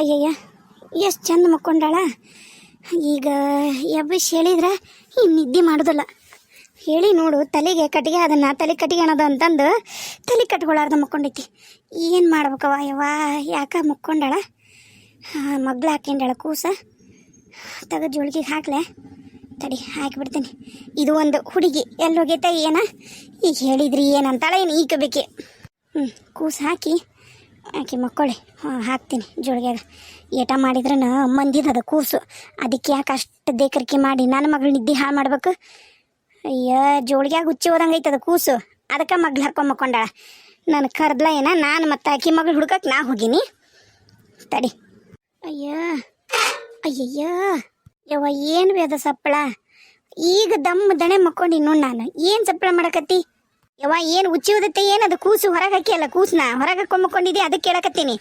ಅಯ್ಯಯ್ಯ ಎಷ್ಟು ಚಂದ ಮಕ್ಕೊಂಡಾಳ. ಈಗ ಎಬ್ಬಿಸಿ ಹೇಳಿದ್ರೆ ಈ ನಿದ್ದೆ ಮಾಡೋದಿಲ್ಲ. ಹೇಳಿ ನೋಡು, ತಲೆಗೆ ಕಟ್ಟಿಗೆ ಅದನ್ನು ತಲೆ ಕಟ್ಟಿಗೆ ಅನ್ನೋದು ಅಂತಂದು ತಲೆ ಕಟ್ಕೊಳ್ಳಾರ್ದ ಮಕ್ಕೊಂಡೈತಿ. ಏನು ಮಾಡ್ಬೇಕವ ಯವ್ವ, ಯಾಕೆ ಮಕ್ಕೊಂಡಾಳ? ಮಗ್ಳು ಹಾಕ್ಕೊಂಡಾಳ ಕೂಸ. ತೆಗೆದು ಜೋಳಿಗೆ ಹಾಕ್ಲೆ, ತಡಿ ಹಾಕಿಬಿಡ್ತೀನಿ. ಇದು ಒಂದು ಹುಡುಗಿ ಎಲ್ಲಿ ಹೋಗೈತೆ ಏನ, ಈಗ ಹೇಳಿದ್ರಿ ಏನಂತಾಳೆ ಏನು ಈಗ ಬೇಕೆ. ಕೂಸು ಹಾಕಿ ಮಕ್ಕೊಳ್ಳಿ. ಹಾಕ್ತೀನಿ ಜೋಳಿಗೆಗೆ. ಏಟ ಮಾಡಿದ್ರೆ ಮಂದಿದದ ಕೂಸು, ಅದಕ್ಕೆ ಯಾಕೆ ಅಷ್ಟು ದೇಕರಿಕೆ ಮಾಡಿ ನನ್ನ ಮಗಳು ನಿದ್ದೆ ಹಾಳು ಮಾಡ್ಬೇಕು? ಅಯ್ಯ, ಜೋಳಿಗ್ಯಾಗ ಹುಚ್ಚಿ ಹೋದಂಗೈತದ ಕೂಸು, ಅದಕ್ಕೆ ಮಗ್ಳು ಹಾಕ್ಕೊಂಡು ಮಕ್ಕೊಂಡಾಳ. ನಾನು ಕರ್ದ್ಲ ಏನ, ನಾನು ಮತ್ತೆ ಆಕಿ ಮಗಳು ಹುಡ್ಕಕ್ಕೆ ನಾ ಹೋಗೀನಿ. ತಡಿ. ಅಯ್ಯಯ್ಯ ಯವ್ವ, ಏನು ಬೇದ ಸಪ್ಪಳ. ಈಗ ದಮ್ಮ ದಣೆ ಮಕ್ಕೊಂಡಿ ನೋಡಿ ನಾನು. ಏನು ಸಪ್ಪಳ ಮಾಡಕತ್ತಿ ಯವ್ವ? ಏನು ಉಚ್ಚಿ ಓದತ್ತೆ ಏನದು? ಕೂಸು ಹೊರಗೆ ಹಾಕಿಯಲ್ಲ, ಕೂಸನ್ನ ಹೊರಗೆ ಹಾಕೊಂಡು ಮಕ್ಕೊಂಡಿದ್ದೆ, ಅದಕ್ಕೆ ಕೇಳಕತ್ತೀನಿ.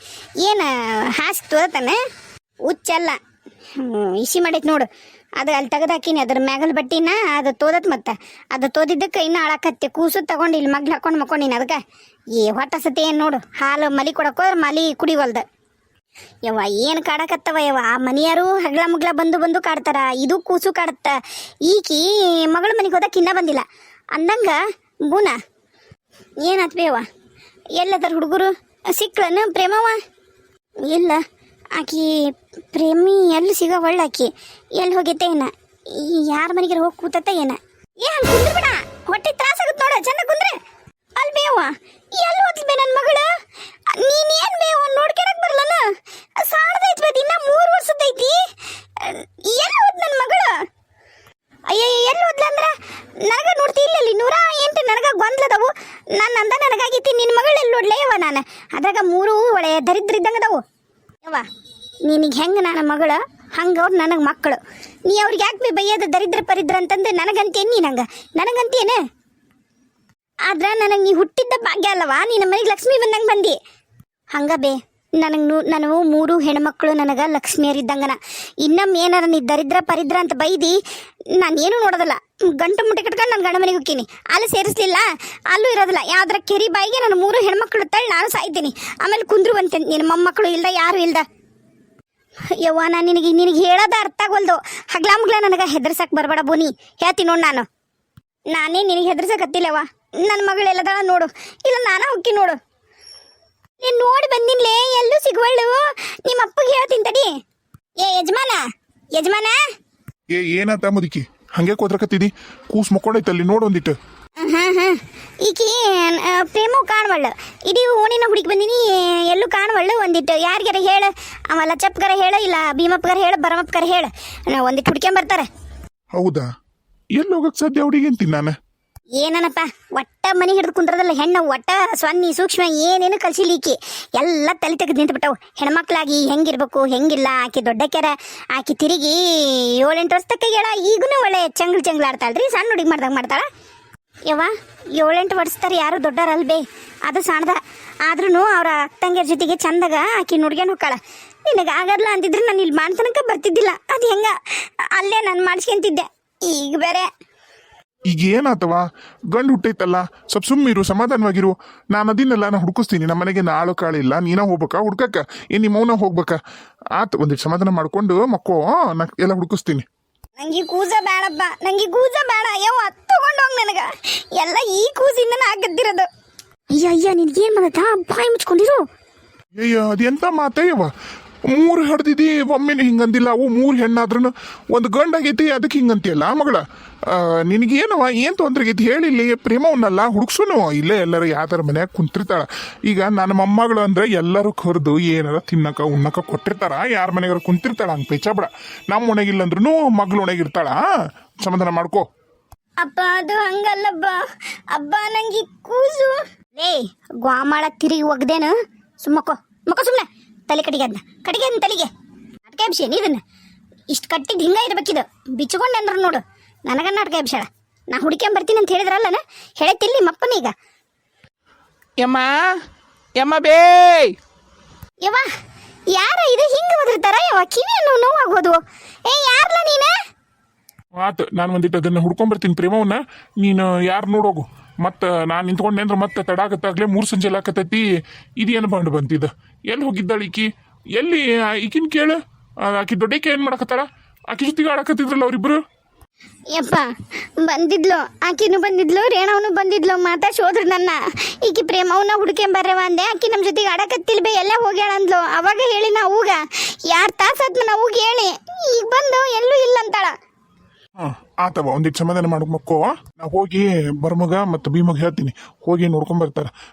ಏನು ಹಾಸಿ ತೋದತಾನೆ? ಹುಚ್ಚಲ್ಲ, ಇಸಿ ಮಾಡೈತೆ ನೋಡು. ಅದು ಅಲ್ಲಿ ತೆಗೆದು ಹಾಕಿನಿ, ಅದ್ರ ಮ್ಯಾಗಲ್ ಬಟ್ಟಿನ ಅದು ತೋದತ್. ಮತ್ತೆ ಅದು ತೋದಿದ್ದಕ್ಕೆ ಇನ್ನೂ ಅಳಕತ್ತೆ. ಕೂಸು ತಗೊಂಡು ಇಲ್ಲಿ ಮಗ್ಳು ಹಾಕೊಂಡು ಮಕ್ಕೊಂಡಿನಿ. ಅದಕ್ಕೆ ಹೊಟ್ಟ ಸತಿ ಏನು ನೋಡು, ಹಾಲು ಮಲಿ ಕೊಡಕ್ಕೋದ್ರೆ ಮಲಿ ಕುಡಿವಲ್ದು. ಯವ್ವ ಏನು ಕಾಡಕತ್ತವ ಯವ್ವ? ಆ ಮನೆಯಾರು ಹಗ್ಲ ಮುಗ್ಲ ಬಂದು ಕಾಡ್ತಾರ, ಇದು ಕೂಸು ಕಾಡತ್ತ. ಈಕಿ ಮಗಳ ಮನೆಗೆ ಹೋದಕ್ಕೆ ಇನ್ನೂ ಬಂದಿಲ್ಲ ಅಂದಂಗ ಬೂನ. ಏನಾತ್ಬೇವ? ಎಲ್ಲದರ ಹುಡುಗರು ಸಿಕ್ಳನ ಪ್ರೇಮವ? ಇಲ್ಲ, ಆಕಿ ಪ್ರೇಮಿ ಎಲ್ಲಿ ಸಿಗವಳ್ಳ. ಆಕಿ ಎಲ್ಲಿ ಹೋಗೈತೆ ಏನ? ಯಾರ ಮನೆಗೆ ಹೋಗಿ ಕೂತತ್ತ ಏನ? ಹಂಗೆ ಕುಂದ್ರ ಬಿಡ, ಹೊಟ್ಟೆ ತ್ರಾಸಾಗತ್ತೆ ನೋಡ. ಚಂದ ಕುಂದ್ರೆ. ಅಲ್ಲಿ ಬೇವ ಎಲ್ಲಿ ಹೋಗ್ಲಿ ನನ್ನ ಮಗಳು? ನೀನೇನು ಬೇವ ನೋಡ್ಕೊಳಕ್ ಬರಲ್ಲನ? ಸಾಣದೈತಿ ಬೇ, ಇನ್ನ 3 ವರ್ಷದೈತಿ. ಎಲ್ಲಿ ಹೋದ್ ನನ್ನ ಮಗಳು? ಅಯ್ಯ, ಎಲ್ಲಿ ಹೋದ್ಲ ಅಂದ್ರೆ ನನಗೆ ನೋಡ್ತಿ ಇಲ್ಲಿ 108 ನನಗೆ ಗೊಂದ್ಲದವು. ನಾನು ಅಂದ ನನಗಾಗೈತಿ, ನಿನ್ನ ಮಗಳು ಎಲ್ಲಿ ನೋಡ್ಲೇ ಯವ್ವ? ನಾನು ಅದ್ರಾಗ 3 ಒಳ್ಳೆ ದರಿದ್ರ ಇದ್ದಂಗದವು ಯವ್ವ. ನಿನಗೆ ಹೆಂಗೆ ನನ್ನ ಮಗಳು, ಹಂಗೆ ಅವ್ರು ನನಗೆ ಮಕ್ಕಳು. ನೀ ಅವ್ರಿಗೆ ಯಾಕೆ ಬೈಯೋದು ದರಿದ್ರ ಪರಿದ್ರ ಅಂತಂದು ನನಗಂತೇನು? ನೀ ನನಗಂತೇನು? ಆದ್ರೆ ನನಗೆ ನೀ ಹುಟ್ಟಿದ್ದ ಭಾಗ್ಯ ಅಲ್ಲವಾ? ನೀನು ಮನೆಗೆ ಲಕ್ಷ್ಮಿ ಬಂದಂಗೆ ಬಂದಿ. ಹಂಗ ಬೇ, ನನಗೆ 3 ಹೆಣ್ಮಕ್ಳು ನನಗೆ ಲಕ್ಷ್ಮಿಯರಿದ್ದಂಗನ. ಇನ್ನೊಮ್ಮೆ ಏನಾರ ನೀ ದರಿದ್ರ ಪರಿದ್ರ ಅಂತ ಬೈದಿ ನಾನೇನು ನೋಡೋದಿಲ್ಲ. ಗಂಟು ಮುಟ್ಟೆ ಕಟ್ಕೊಂಡು ನಾನು ಗಂಡ ಮನೆಗೆ ಹೋಗ್ತೀನಿ. ಅಲ್ಲಿ ಸೇರಿಸ್ಲಿಲ್ಲ, ಅಲ್ಲೂ ಇರೋದಿಲ್ಲ. ಯಾವ್ದ್ರ ಕೆರಿ ಬಾಯಿಗೆ ನಾನು 3 ಹೆಣ್ಮಕ್ಳು ತಳ್ಳಿ ನಾನು ಸಾಯ್ತೀನಿ. ಆಮೇಲೆ ಕುಂದ್ರು ಬಂತೇನೆ, ನಿನ್ನ ಮೊಮ್ಮಕ್ಕಳು ಇಲ್ದ ಯಾರು ಇಲ್ದ. ಯವ್ವ, ನಾನು ನಿನಗೆ ಹೇಳೋದ ಅರ್ಥ ಆಗೋಲ್ದು. ಹಗ್ಲಾ ಮುಗ್ಲ ನನಗೆ ಹೆದರ್ಸಕ್ಕೆ ಬರಬೇಡ ಬೋನಿ, ಹೇಳ್ತೀನಿ ನೋಡು. ನಾನೇ ನಿನಗೆ ಹೆದರ್ಸಕತ್ತಿಲ್ಲವ. ನನ್ನ ಮಗಳೆಲ್ಲದ ನೋಡು, ಇಲ್ಲ ನಾನ ಹೋಗಿ ನೋಡು. ನೀನು ನೋಡಿ ಬಂದಿನ್ಲೇ, ಎಲ್ಲೂ ಸಿಗುವಳ್ಳು. ನಿಮ್ಮ ಅಪ್ಪಗೆ ಹೇಳ್ತೀನಿ ತಡಿ. ಯಜಮಾನ ಏನಾತ ಮುದುಕಿ? ಹಂಗೆ ಕೋದ್ರಕತ್ತಿದಿ? ಕೂಸ್ ಮಕ್ಕೊಂಡೈತಲ್ಲಿ ನೋಡು ಒಂದಿಟ್ಟು. ಈಕಿ ಪ್ರೇಮವು ಕಾಣವಳ್ಳು. ಇಡೀ ಓಣಿನ ಹುಡುಕಿ ಬಂದಿನಿ, ಎಲ್ಲೂ ಕಾಣವಳ್ಳು. ಒಂದಿಟ್ಟು ಯಾರಿಗಾರ ಹೇಳು, ಅವ ಲಚ್ಚಪ್ಪಗಾರ ಹೇಳು, ಇಲ್ಲ ಭೀಮಪ್ಪಗಾರ ಹೇಳು, ಬರಮಪ್ಪಗಾರ ಹೇಳು, ಒಂದಿಟ್ಟು ಹುಡ್ಕೊಂಬರ್ತಾರೆ. ಹೌದಾ? ಎಲ್ಲಿ ಹೋಗಕ್ಕೆ ಸಾಧ್ಯ ಹುಡುಗಿ ಅಂತೀನಿ ನಾನು. ಏನನಪ್ಪ, ಒಟ್ಟ ಮನೆ ಹಿಡಿದು ಕುಂದ್ರದಲ್ಲ ಹೆಣ್ಣು. ಒಟ್ಟ ಸೊನ್ನಿ ಸೂಕ್ಷ್ಮ ಏನೇನು ಕಲ್ಸಿಲಿಕ್ಕಿ ಎಲ್ಲ ತಲೆ ತೆಗೆದು ನಿಂತು ಹೆಣ್ಮಕ್ಳಾಗಿ ಹೆಂಗಿರ್ಬೇಕು ಹೆಂಗಿಲ್ಲ. ಆಕಿ ದೊಡ್ಡಕ್ಯಾರ, ಆಕಿ ತಿರುಗಿ 7-8 ವರ್ಷ ತಕ್ಕ ಹೇಳ. ಈಗೂ ಒಳ್ಳೆ ಚಂಗ್ಳು ಆಡ್ತಾಳ್ರಿ, ಸಣ್ಣ ಹುಡುಗಿ ಮಾಡ್ತಾಳ ಯವ್ವ. 7-8 ವರ್ಷದಾರ ಯಾರು ದೊಡ್ಡರಲ್ಬೇ, ಅದು ಸಣ್ಣದ. ಆದ್ರೂ ಅವ್ರ ಅಕ್ಕಂಗಿಯರ ಜೊತೆಗೆ ಚಂದಾಗ ಆಕಿ ನುಡ್ಕೊಂಡು ಹೋಗ್ಕಾಳ. ನಿನಗೆ ಆಗಲ್ಲ ಅಂತಿದ್ರೆ ನಾನು ಇಲ್ಲಿ ಮಾಡ್ತನಕ ಬರ್ತಿದ್ದಿಲ್ಲ. ಅದು ಹೆಂಗ ಅಲ್ಲೇ ನಾನು ಮಾಡಿಸ್ಕೊಂತಿದ್ದೆ. ಈಗ ಬೇರೆ ಈಗ ಏನಾತವ? ಗಂಡು ಹುಟ್ಟೈತಲ್ಲ, ಸ್ವಲ್ಪ ಸುಮ್ಮಿರು, ಸಮಾಧಾನವಾಗಿರು. ನಾನು ಅದಿನ್ನೆಲ್ಲ ನಾನು ಹುಡುಕಿಸ್ತೀನಿ. ನಮ್ಮ ಮನೆಗೆ ನಾಳು ಕಾಳಿಲ್ಲ, ನೀನ ಹೋಗ್ಬೇಕಾ ಹುಡ್ಕಕ್ಕ? ನಿಮ್ಮ ಮೌನ ಹೋಗ್ಬೇಕಾ? ಆತು, ಒಂದಿಟ್ಟು ಸಮಾಧಾನ ಮಾಡ್ಕೊಂಡು ಮಕ್ಕೋ, ನಾ ಎಲ್ಲ ಹುಡುಕಿಸ್ತೀನಿ. ನಂಗೆ ಕೂಸ ಬೇಡಪ್ಪ, ನಂಗೆ ಕೂಸ ಬೇಡ ಯವ್ವ. ತಗೊಂಡು ಹೋಗಿ ನನಗೆ ಎಲ್ಲ ಈ ಕೂಸಿಂದ ಆಗದ್ದಿರೋದು. ಅಯ್ಯ ನಿನ್ಗೇನು ಮಾಡತ್ತಾ? ಬಾಯಿ ಮುಚ್ಕೊಂಡಿರು. ಅಯ್ಯ, ಅದೆಂತ ಮಾತಯ್ಯವ? 3 ಹಡ್ದಿದಿ, ಒಮ್ಮೆನೆ ಹಿಂಗಂದಿಲ್ಲ. ಅವು 3 ಹೆಣ್ಣಾದ್ರೂ ಒಂದು ಗಂಡಾಗೈತಿ, ಅದಕ್ಕೆ ಹಿಂಗಂತಿಯಲ್ಲ ಮಗಳ. ನಿನಗೇನವ, ಏನು ತೊಂದ್ರೆ ಆಗೈತಿ ಹೇಳಿಲ್ಲಿ? ಪ್ರೇಮವನ್ನೆಲ್ಲ ಹುಡುಕ್ಸುನು. ಇಲ್ಲೇ ಎಲ್ಲರೂ ಯಾವ್ದಾರ ಮನ್ಯಾಗ ಕುಂತಿರ್ತಾಳ. ಈಗ ನನ್ನ ಮೊಮ್ಮಗಳು ಅಂದ್ರೆ ಎಲ್ಲರೂ ಕರೆದು ಏನಾರ ತಿನ್ನಕ ಉಣ್ಣಕ ಕೊಟ್ಟಿರ್ತಾರ. ಯಾರ ಮನೆಗಾರ ಕುಂತಿರ್ತಾಳ, ಹಂಗೆ ಪೇಚಾಬಿಡ. ನಮ್ಮ ಒಣಗಿಲ್ಲ ಅಂದ್ರೂ ಮಗ್ಳು ಒಣಗಿರ್ತಾಳ. ಸಮಾಧಾನ ಮಾಡ್ಕೋ. ಅಪ್ಪ, ಅದು ಹಂಗಲ್ಲಬ್ಬ. ಅಬ್ಬ, ನಂಗೆ ಕೂಸು ಲೇ ಗ್ವಾಮಾಳ ತಿರುಗಿ ಒಗ್ದೇನು? ಮಕ್ಕ ಸುಮ್ಮನೆ ತಲೆ ಕಟ್ಟಿಗೆ ತಲೆಗೆ ನಾಟಕ ಎಬ್ಸೇನಿ. ಇದನ್ನ ಇಷ್ಟು ಕಟ್ಟಿದ್ದು ಹಿಂಗ ಇರ್ಬೇಕಿದು. ಬಿಚ್ಚಿಕೊಂಡೆ ಅಂದ್ರ ನೋಡು, ನನಗ ನಾಟಕ ಎಬ್ಸಾಳ. ನಾ ಹುಡ್ಕೊಂಬರ್ತೀನಿ ಅಂತ ಹೇಳಿದ್ರಲ್ಲನ, ಹೇಳತ್ತಿಲ್ಲ ನಿಮ್ಮಪ್ಪನ. ಈಗ ಯಮ್ಮ ಬೇ ಯವ್ವ, ಯಾರ ಇದು ಹಿಂಗ ಓದಿರ್ತಾರ ಯವ್ವ? ಕಿವಿಯನ್ನು ನೋವಾಗೋದು. ಯಾರಲ್ಲ ನೀನ? ಆತು, ನಾನು ಒಂದಿಟ್ಟು ಅದನ್ನ ಹುಡ್ಕೊಂಬರ್ತೀನಿ ಪ್ರೇಮವನ್ನ. ನೀನು ಯಾರು ನೋಡೋಗು. ಮತ್ತು ನಾನು ನಿಂತ್ಕೊಂಡೆ ಅಂದ್ರೆ ಮತ್ತೆ ತಡಾಗತ್ತಾಗಲೇ 3 ಸಂಜೆ ಆಕತ್ತೈತಿ. ಇದೇನು ಬಂದು ಬಂತಿದ್ದು? ಎಲ್ಲಿ ಹೋಗಿದ್ದಾಳ ಈಕಿ? ಎಲ್ಲಿ ಈಕಿನ ಕೇಳು ಆಕಿ ದೊಡ್ಡಕ್ಕೆ ಏನು ಮಾಡಕತ್ತಾಳ ಆಕಿ ಜೊತೆಗೆ ಆಡಕತ್ತಿದ್ರಲ್ಲ ಅವ್ರಿಬ್ರು. ಯಪ್ಪ ಬಂದಿದ್ಲು, ಆಕಿನೂ ಬಂದಿದ್ಲು, ರೇಣವನು ಬಂದಿದ್ಲು, ಮಾತಾಡ್ಸೋದ್ರು ನನ್ನ. ಈಕಿ ಪ್ರೇಮವನ್ನ ಹುಡ್ಕೊಂಬರ್ರವ ಅಂದೆ. ಆಕಿ ನಮ್ಮ ಜೊತೆಗೆ ಆಡಕತ್ತಿಲ್ ಬೇ, ಎಲ್ಲ ಹೋಗ್ಯಾಳ ಅಂದ್ಲು. ಅವಾಗ ಹೇಳಿ ನಾವೂಗ 2 ತಾಸಾದ್ಮ ನಾವೂಗ ಹೇಳಿ, ಈಗ ಬಂದು ಎಲ್ಲೂ ಇಲ್ಲ ಅಂತಾಳ. ಹಾಂ ಆತವ, ಒಂದಿಟ್ಟು ಸಮಾಧಾನ ಮಾಡಕ್ ಮಕ್ಕೋ. ನಾ ಹೋಗಿ ಬರ್ಮಗ ಮತ್ತು ಭೀಮಗ ಹೇಳ್ತೀನಿ, ಹೋಗಿ ನೋಡ್ಕೊಂಬರ್ತಾರ.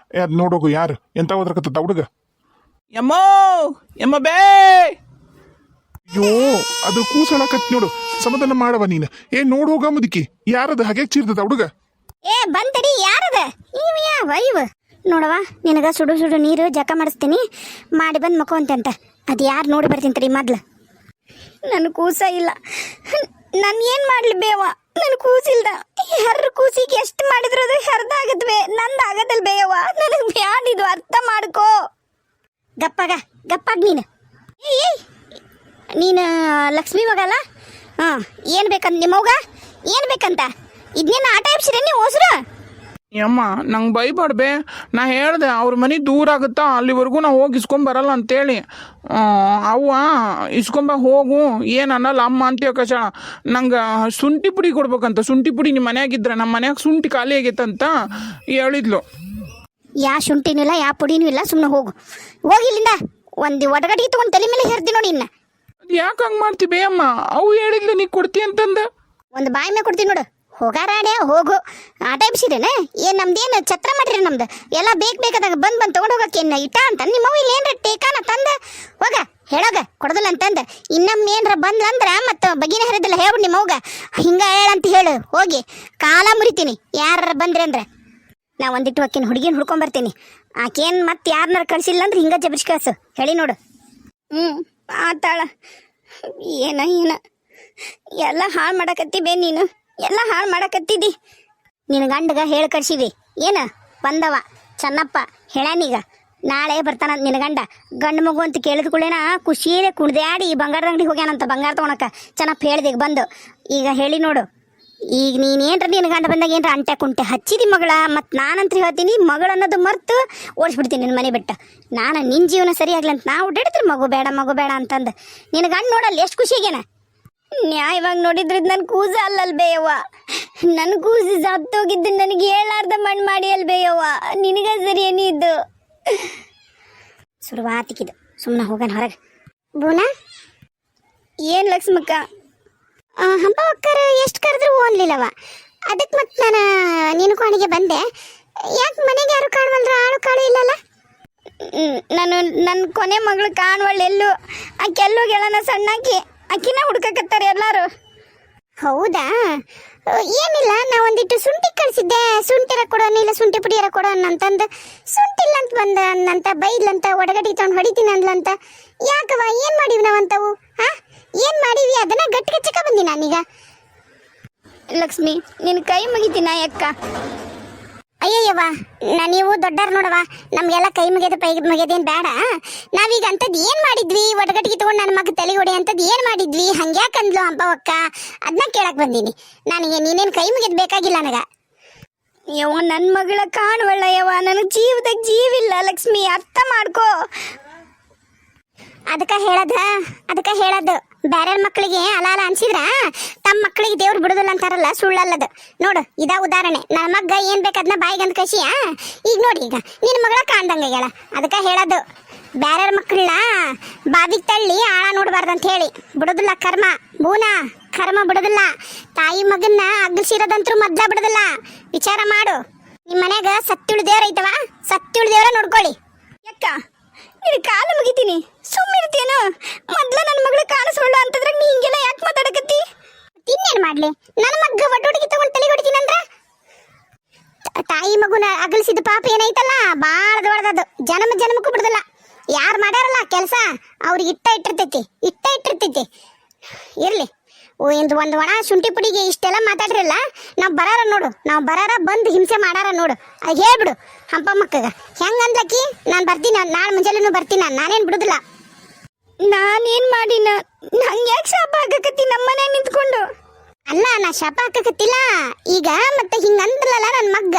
ಅದು ನೋಡೋಗು ಯಾರು ಎಂತ ಹೋದ್ರಕತ್ತ ಹುಡುಗ. ಯಮ್ಮೋ ಯಮ್ಮ ಬೇ. ಅಯ್ಯೋ ಅದು ಕೂಸಳಕತ್ ನೋಡು, ಸಮಾಧಾನ ಮಾಡವ ನೀನು. ನೋಡೋಗ ಮುದುಕಿ ಯಾರದ ಹಾಗೆ ಚೀರ್ತದ ಹುಡುಗ. ಬಂತಡಿ, ಯಾರದ ಇವ ಯಾವ ಇವ? ನೋಡವ, ನಿನಗ ಸುಡು ಸುಡು ನೀರು ಜಕ ಮಾಡಿಸ್ತೀನಿ, ಮಾಡಿ ಬಂದು ಮಕ್ಕೊಂತೆ. ಅದು ಯಾರು ನೋಡಿ ಬರ್ತೀನಿ ತಡಿ ಮೊದ್ಲು. ನನ್ನ ಕೂಸ ಇಲ್ಲ, ನಾನು ಏನು ಮಾಡಲಿ ಬೇವ? ನನ್ನ ಕೂಸಿಲ್ದ. ಯಾರ ಕೂಸಿಗೆ ಎಷ್ಟು ಮಾಡಿದ್ರು ಅದು ಹರಿದಾಗದ್ವೆ, ನಂದು ಆಗದಲ್ ಬೇಯವ್ವ. ನನಗೆ ಬ್ಯಾಡಿದು, ಅರ್ಥ ಮಾಡ್ಕೋ. ಗಪ್ಪಾಗ ನೀನು. ಏಯ್ ನೀನು ಲಕ್ಷ್ಮಿ ಮಗಲ್ಲ? ಹಾಂ, ಏನು ಬೇಕಂತ ನಿಮ್ಮವ್ಗ? ಏನು ಬೇಕಂತ? ಇದನ್ನೇನು ಆಟ ಎಬ್ಸಿರ ನೀವು ಹೊಸರು? ಯಮ್ಮ ನಂಗೆ ಬೈಬಾಡ್ಬೇ. ನಾ ಹೇಳ್ದೆ ಅವ್ರ ಮನೆ ದೂರ ಆಗುತ್ತಾ, ಅಲ್ಲಿವರೆಗೂ ನಾ ಹೋಗಿ ಇಸ್ಕೊಂಬರಲ್ಲ ಅಂತೇಳಿ. ಅವ್ವ ಇಸ್ಕೊಂಬ ಹೋಗು, ಏನು ಅನ್ನಲ್ಲ ಅಮ್ಮ ಅಂತ ಕಷಾಳ. ನಂಗೆ ಶುಂಠಿ ಪುಡಿ ಕೊಡ್ಬೇಕಂತ. ಶುಂಠಿ ಪುಡಿ ನಿಮ್ಮ ಮನ್ಯಾಗಿದ್ರೆ, ನಮ್ಮ ಮನ್ಯಾಗ ಶುಂಠಿ ಖಾಲಿ ಆಗೈತಂತ ಹೇಳಿದ್ಲು. ಯಾ ಶುಂಠಿನೂ ಇಲ್ಲ, ಯಾ ಪುಡಿನೂ ಇಲ್ಲ, ಸುಮ್ಮನೆ ಹೋಗು. ಹೋಗಿ ಇಲ್ಲಿಂದ. ಒಂದು ಒಡಗಡಿಗೆ ತೊಗೊಂಡು ತಲೆ ಮೇಲೆ ಹೇರ್ತಿ ನೋಡಿ ಇನ್ನ. ಅದು ಯಾಕೆ ಹಂಗೆ ಮಾಡ್ತೀವಿ ಅಮ್ಮ? ಅವು ಹೇಳಿದ್ಲು ನೀ ಕೊಡ್ತಿ ಅಂತಂದ. ಒಂದು ಬಾಯಿ ಮೇಲೆ ಕೊಡ್ತೀನಿ ನೋಡು. ಹೋಗಾರಾಡೆ ಹೋಗು. ಆಟ ಎಬ್ಸಿರೇನೆ ಏನು? ನಮ್ದೇನು ಛತ್ರ ಮಾಡಿರಿ ನಮ್ದು? ಎಲ್ಲ ಬೇಕಾದಾಗ ಬಂದು ತೊಗೊಂಡು ಹೋಗಕ್ಕೆ ಏನು ಇಟ್ಟ ಅಂತ ನಿಮ್ಮವು ಇಲ್ಲಿ ಏನ್ರ ಟೇಕಾನ ತಂದ ಹೋಗ ಹೇಳೋಗ ಕೊಡೋದಿಲ್ಲ ಅಂತಂದು. ಇನ್ನೊಮ್ಮೆ ಏನರ ಬಂದ್ಲಂದ್ರೆ ಮತ್ತು ಬಗಿನ ಹರಿದಿಲ್ಲ ಹೇಳ್ಬಿಡು ನಿಮ್ಮವ್ಗ. ಹಿಂಗೆ ಹೇಳಂತ ಹೇಳು. ಹೋಗಿ ಕಾಲ ಮುರಿತೀನಿ ಯಾರ ಬಂದ್ರಿ ಅಂದ್ರೆ. ನಾ ಒಂದಿಟ್ಟು ಆಕಿನ ಹುಡುಗಿನ ಹುಡ್ಕೊಂಬರ್ತೀನಿ. ಆಕೇನು ಮತ್ತೆ ಯಾರನ್ನಾರ ಕಳಿಸಿಲ್ಲ ಅಂದ್ರೆ ಹಿಂಗೆ ಜಬರ್ಸಿ ಕಳ್ಸು ಹೇಳಿ ನೋಡು. ಆತಾಳ. ಏನ ಎಲ್ಲ ಹಾಳು ಮಾಡಕತ್ತಿ ಬೇ ನೀನು, ಎಲ್ಲ ಹಾಳು ಮಾಡಕತ್ತಿದ್ದಿ. ನಿನ್ನ ಗಂಡಗ ಹೇಳಿ ಕಳ್ಸಿವಿ ಏನ? ಬಂದವ ಚೆನ್ನಪ್ಪ ಹೇಳನೀಗ ನಾಳೆ ಬರ್ತಾನ ನಿನ್ನ ಗಂಡು ಮಗು ಅಂತ ಕೇಳಿದ ಕೂಡಲೇನ ಖುಷಿಯೇ ಕುಡ್ದಾಡಿ ಬಂಗಾರದ ಅಂಗಡಿಗೆ ಹೋಗ್ಯಾನಂತ ಬಂಗಾರ ತೊಗೊಳಕ. ಚೆನ್ನಪ್ಪ ಹೇಳ್ದೆ ಈಗ ಬಂದು. ಈಗ ಹೇಳಿ ನೋಡು, ಈಗ ನೀನೇನ್ರ ನಿನ್ನ ಗಂಡ ಬಂದಾಗ ಏನರ ಅಂಟೆ ಕುಂಟೆ ಹಚ್ಚಿದಿ ಮಗಳ. ಮತ್ತು ನಾನಂತ ಹೇಳ್ತೀನಿ, ಮಗಳು ಅನ್ನೋದು ಮರ್ತು ಓಡಿಸ್ಬಿಡ್ತೀನಿ ನಿನ್ನ ಮನೆ ಬಿಟ್ಟು. ನಾನು ನಿನ್ನ ಜೀವನ ಸರಿಯಾಗ್ಲಿ ಅಂತ ನಾವು ಓಡಾಡ್ತೀನಿ, ಮಗು ಬೇಡ ಅಂತಂದು. ನಿನ್ನ ಗಂಡು ನೋಡಲ್ಲ ಎಷ್ಟು ಖುಷಿಗೇನ. ನ್ಯಾಯವಾಗಿ ನೋಡಿದ್ರೆ ನನ್ನ ಕೂಸ ಅಲ್ಲಲ್ ಬೇಯವ್ವ. ನನ್ನ ಕೂಸು ಸತ್ತೋಗಿದ್ದು ನನಗೆ ಹೇಳಾರ್ದ ಮಣ್ಣು ಮಾಡಿ ಅಲ್ ಬೇಯವ್ವ. ನಿನಗ ಸರಿ ಏನಿದ್ದು ಸುರುವಾತಿಕಿದು. ಸುಮ್ಮನೆ ಹೋಗೋಣ ಹೊರಗೆ. ಬೂನಾ ಏನು ಲಕ್ಷ್ಮಕ್ಕ? ಹಂಪ ಅಕ್ಕರು ಎಷ್ಟು ಕರೆದ್ರು ಓನ್ಲಿಲ್ಲವ. ಅದಕ್ಕೆ ಮತ್ತೆ ನಾನು ನಿನ್ನ ಕೋಣೆಗೆ ಬಂದೆ. ಯಾಕೆ ಮನೆಗೆ ಯಾರು ಕಾಣವಲ್ರ? ಆಳು ಕಾಳು ಇಲ್ಲಲ್ಲ? ನನ್ನ ಕೊನೆ ಮಗಳು ಕಾಣವಳ್ಳ ಎಲ್ಲೂ. ಆಕೆಲ್ಲೂ ಗೆಳನ ಸಣ್ಣಾಕಿ, ಅಕ್ಕಿನ ಹುಡ್ಕಕತ್ತಾರೆ ಎಲ್ಲಾರು. ಹೌದಾ? ಏನಿಲ್ಲ, ನಾ ಒಂದಿಟ್ಟು ಶುಂಠಿ ಕಳಿಸಿದ್ದೆ. ಶುಂಠಿರ ಕೊಡೋಣ ಇಲ್ಲ ಶುಂಠಿ ಪುಡಿಯರ ಕೊಡೋಣ ಅಂತಂದು. ಶುಂಠಿ ಇಲ್ಲ ಅಂತ ಬಂದ ಅನ್ನಂತ, ಬೈದ್ಲಂತ, ಒಡಗಡಿ ತೊಗೊಂಡು ಹೊಡಿತೀನಿ ಅಂದ್ಲಂತ. ಯಾಕವ ಏನು ಮಾಡಿವಿ ನಾವಂತವು? ಹಾಂ ಏನು ಮಾಡಿವಿ? ಅದನ್ನ ಗಟ್ಟಿಗೆ ಚಿಕ್ಕ ಬಂದಿ ನಾನೀಗ. ಲಕ್ಷ್ಮಿ ನಿನ್ನ ಕೈ ಮುಗಿತೀನ ಅಕ್ಕ. ಅಯ್ಯಯ್ಯವ್ವ, ನೀವು ದೊಡ್ಡರು ನೋಡವ, ನಮಗೆಲ್ಲ ಕೈ ಮುಗಿಯೋದೇನು ಬೇಡ. ನಾವೀಗ ಅಂಥದ್ದು ಏನು ಮಾಡಿದ್ವಿ? ಒಡಗಟ್ಟಿಗೆ ತೊಗೊಂಡು ನನ್ನ ಮಗ ತಲೆ ಹೊಡೆ ಅಂಥದ್ದು ಏನು ಮಾಡಿದ್ವಿ? ಹಂಗ್ಯಾಕಂದ್ಲು ಹಂಪವಕ್ಕ? ಅದನ್ನ ಕೇಳಕ್ಕೆ ಬಂದೀನಿ. ನನಗೆ ನೀನೇನು ಕೈ ಮುಗಿಯೋದು ಬೇಕಾಗಿಲ್ಲ ನನಗೆ. ಯವ್ವ ನನ್ನ ಮಗಳ ಕಾಣುವಳ್ಳ ಯವ್ವ, ನನಗೆ ಜೀವದಾಗ ಜೀವಿಲ್ಲ ಲಕ್ಷ್ಮಿ, ಅರ್ಥ ಮಾಡ್ಕೋ. ಅದಕ್ಕೆ ಹೇಳೋದು ಬೇರೆ ಮಕ್ಕಳಿಗೆ ಅಲ ಅನ್ಸಿದ್ರ ತಮ್ಮ ಮಕ್ಕಳಿಗೆ ದೇವ್ರು ಬಿಡುದಿಲ್ಲ ಅಂತಾರಲ್ಲ, ಸುಳ್ಳಲ್ಲದು. ನೋಡು ಇದ ಉದಾಹರಣೆ. ನನ್ನ ಮಗ್ಗ ಏನ್ ಬೇಕದ್ನ ಬಾಯಿಗೆ ಅಂತ ಕಸಿಯ. ಈಗ ನೋಡಿ, ಈಗ ನಿನ್ನ ಮಗಳ ಕಾಣ್ದಂಗೆಲ್ಲ. ಅದಕ್ಕೆ ಹೇಳೋದು ಬೇರೆ ಮಕ್ಕಳನ್ನ ಬಾವಿಗೆ ತಳ್ಳಿ ಆಳ ನೋಡ್ಬಾರ್ದಂತ ಹೇಳಿ. ಬಿಡುದಿಲ್ಲ ಕರ್ಮ ಬೂನಾ, ಕರ್ಮ ಬಿಡುದಿಲ್ಲ. ತಾಯಿ ಮಗನ್ನ ಅಗ್ಲಿಸಿರೋದಂತರೂ ಮೊದ್ಲ ಬಿಡುದಿಲ್ಲ. ವಿಚಾರ ಮಾಡು. ನಿಮ್ಮ ಮನ್ಯಾಗ ಸತ್ತಿಳು ದೇವ್ರ ಐತವ, ಸತ್ತಿಳು ದೇವ್ರ ನೋಡ್ಕೊಳ್ಳಿ. ಯಾಕ ನಿನ್ನ ಕಾಲು ಮುಗಿತೀನಿ, ಸುಮ್ಮಿರ್ತೀಯೇನು? ಮೊದ್ಲ ನನ್ನ ಮಗಳು ಕಾಣಿಸ್ಕೊಳ್ಳ ಅಂತಂದ್ರೆ ನೀ ಹಿಂಗೆಲ್ಲ ಯಾಕೆ ಮಾತಾಡಕತ್ತಿ? ಇನ್ನೇನು ಮಾಡ್ಲಿ? ನನ್ನ ಮಗ್ಗ ಒಡ್ಡುಡಿಗೆ ತಗೊಂಡು ತಲೆ ಹೊಡಿತೀನಿ ಅಂದ್ರ ತಾಯಿ ಮಗುನ ಅಗಲಿಸಿದ ಪಾಪ ಏನೈತಲ್ಲ, ಭಾಳ ದೊಡ್ಡದದು. ಜನ್ಮಕ್ಕೂ ಬಿಡುದಿಲ್ಲ. ಯಾರು ಮಾಡ್ಯಾರಲ್ಲ ಕೆಲಸ ಅವ್ರಿಗೆ ಇಟ್ಟಿರ್ತೈತಿ. ಇರ್ಲಿ, ಒಂದು ಒಣ ಶುಂಠಿ ಪುಡಿಗೆ ಇಷ್ಟೆಲ್ಲ ಮಾತಾಡ್ರಲ್ಲ. ನಾವು ಬರಾರ ಬಂದು ಹಿಂಸೆ ಮಾಡಾರ ನೋಡು. ಅದು ಹೇಳ್ಬಿಡು ಹಂಪ ಮಕ್ಕಗ. ಹೆಂಗ ಅಂದ್ಲಕ್ಕಿ? ನಾನು ಬರ್ತೀನಿ, ನಾಳೆ ಮುಂಜಾನೆನೂ ಬರ್ತೀನಿ. ನಾನೇನು ಬಿಡುದಿಲ್ಲ. ನಾನೇನು ಮಾಡಿನ? ನಂಗೆ ಯಾಕೆ ಶಾಪ ಆಗಕತ್ತಿ ನಮ್ಮ ಮನ್ಯಾಗ ನಿಂತ್ಕೊಂಡು? ಅಲ್ಲ ನಾ ಶಾಪ ಹಾಕಕತ್ತಿಲ್ಲ ಈಗ ಮತ್ತೆ ಹಿಂಗಂದ್ರಲ್ಲ ನನ್ನ ಮಗ್ಗ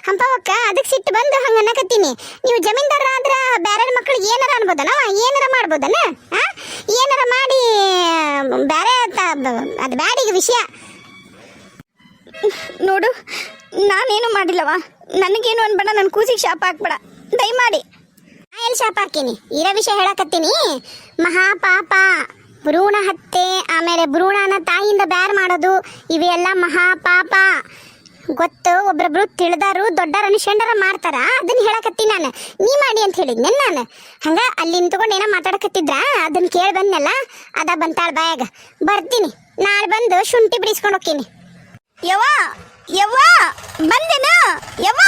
ಹಂಪವಕ್ಕ ಅದಕ್ಕೆ ಸಿಟ್ಟು ಬಂದು ಹಂಗ ಅನ್ನಕತ್ತೀನಿ. ನೀವು ಜಮೀನ್ದಾರ ಆದ್ರ ಬೇರೆ ಮಕ್ಳಿಗೆ ಏನಾರ ಅನ್ಬೋದನ, ಏನಾರ ಮಾಡ್ಬೋದನ, ಏನಾರ ಮಾಡಿ ಬೇರೆ ಅದು ಬ್ಯಾಡಿಗೆ ವಿಷಯ. ನೋಡು ನಾನೇನು ಮಾಡಿಲ್ಲವ, ನನಗೇನು ಅನ್ಬೇಡ, ನನ್ನ ಕೂಸಿಗೆ ಶಾಪ ಹಾಕ್ಬೇಡ ದಯಮಾಡಿ. ನಾ ಎಲ್ಲಿ ಶಾಪ ಹಾಕೀನಿ? ಇರೋ ವಿಷಯ ಹೇಳಕತ್ತೀನಿ. ಮಹಾಪಾಪ ಭ್ರೂಣ ಹತ್ಯೆ, ಆಮೇಲೆ ಭ್ರೂಣನ ತಾಯಿಯಿಂದ ಬ್ಯಾರ್ ಮಾಡೋದು, ಇವೆಲ್ಲ ಮಹಾಪಾಪ ಗೊತ್ತು. ಒಬ್ರೊಬ್ರು ತಿಳಿದಾರು ದೊಡ್ಡರ ಅನುಷ್ಠಾನ ಮಾಡ್ತಾರ, ಅದನ್ನ ಹೇಳಕತ್ತೀನಿ ನಾನು. ನೀ ಮಾಡಿ ಅಂತ ಹೇಳಿದ್ನೆ ನಾನು. ಹಂಗ ಅಲ್ಲಿ ನಿಂತ್ಕೊಂಡು ಏನೋ ಮಾತಾಡಕತ್ತಿದ್ರ, ಅದನ್ನ ಕೇಳಿ ಬಂದ್ನಲ್ಲ, ಅದ ಬಂತಾಳ ಬಾಯಾಗ. ಬರ್ತೀನಿ ನಾಳೆ ಬಂದು ಶುಂಠಿ ಬಿಡಿಸ್ಕೊಂಡು ಹೋಗ್ತೀನಿ. ಯವ್ವ ಯವ್ವ ಬಂದೇನ ಯವ್ವ.